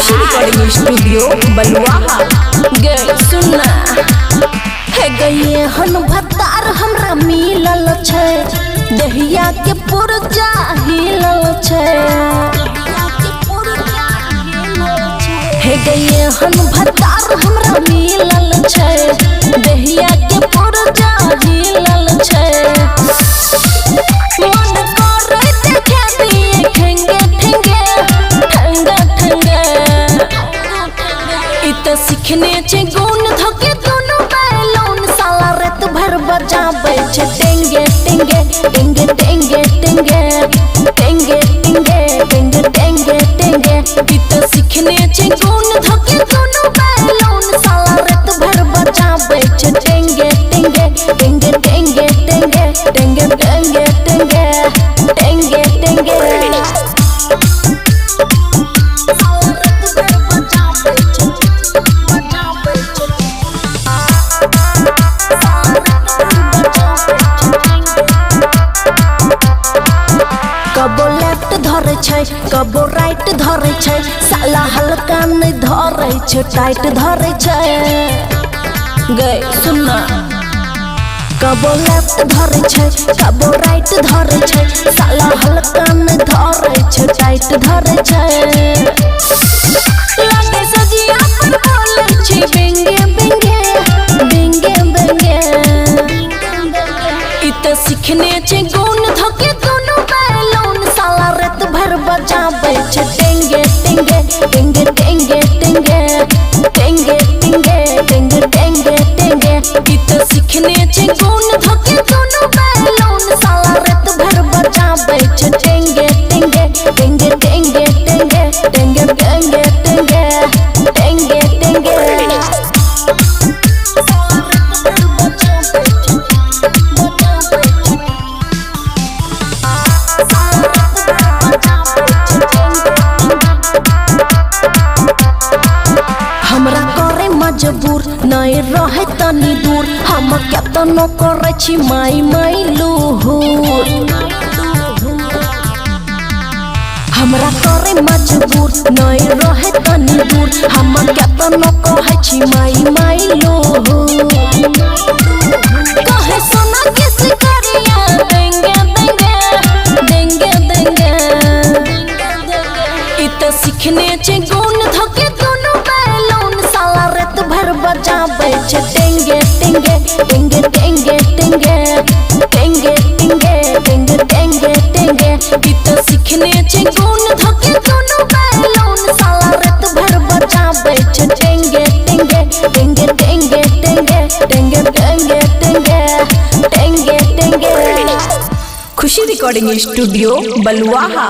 खुशी recording studio बलुआहा। गे सुनना है गए हन भतार हमरा मिलल छै, दहिया के पुरजा हिलल छै। है गए हन भतार हमरा मिलल छै, दहिया के पुरजा हिलल छै। मन करे देखे दिए ठेंगे ठेंगे ठंगा ठंगा, इत सीखने छै गुण धके दोनों बैलून साला रात भर बजाबै छै टेंगे टेंगे टेंगे टेंगे टेंगे टेंगे टेंगे टेंगे टेंगे टेंगे, इत सीखने छै गुण धके दोनों बैलून साला रात भर बजाबै छै टेंगे टेंगे टेंगे टेंगे टेंगे टेंगे टेंगे टेंगे टेंगे टेंगे। कबो लेफ्ट धरे छै कबो राइट धरे छै, साला हल्का नहीं धरे छै टाइट धरे छै। गए सुनना कबो लेफ्ट धरे छै कबो राइट धरे छै, साला हल्का नहीं धरे छै टाइट धरे छै। लागे सजिया पर बोले छै बेंगे बेंगे बेंगे बेंगे, इत सीखने छै गुण धके दोनों बैलून साला रात भर बजाबै छै टेंगे टेंगे टेंगे टेंगे टेंगे टेंगे टेंगे टेंगे टेंगे टेंगे, इत सीखने छै गुण धके दोनों बैलून साला रात भर बजाबै छै टेंगे टेंगे टेंगे टेंगे टेंगे टेंगे टेंगे टेंगे टेंगे टेंगे। हमरा करे मजबूर नहीं रहे तनी दूर, हम केतनो करे छी माई माई लूहुर। हमरा करे मजबूर नहीं रहे तनी दूर, हम केतनो कहे छी माई माई लूहुर। कहे सोना किस करिया देंगे देंगे देंगे देंगे, इत सीखने छै गुण धके दोनों बैलून साला रात भर बजाबै छै टेंगे टेंगे टेंगे टेंगे टेंगे टेंगे टेंगे टेंगे टेंगे टेंगे, इत सीखने छै गुण धके दोनों बैलून साला रात भर बजाबै छै टेंगे टेंगे टेंगे टेंगे टेंगे टेंगे टेंगे टेंगे टेंगे टेंगे। खुशी रिकॉर्डिंग स्टूडियो बलुआहा।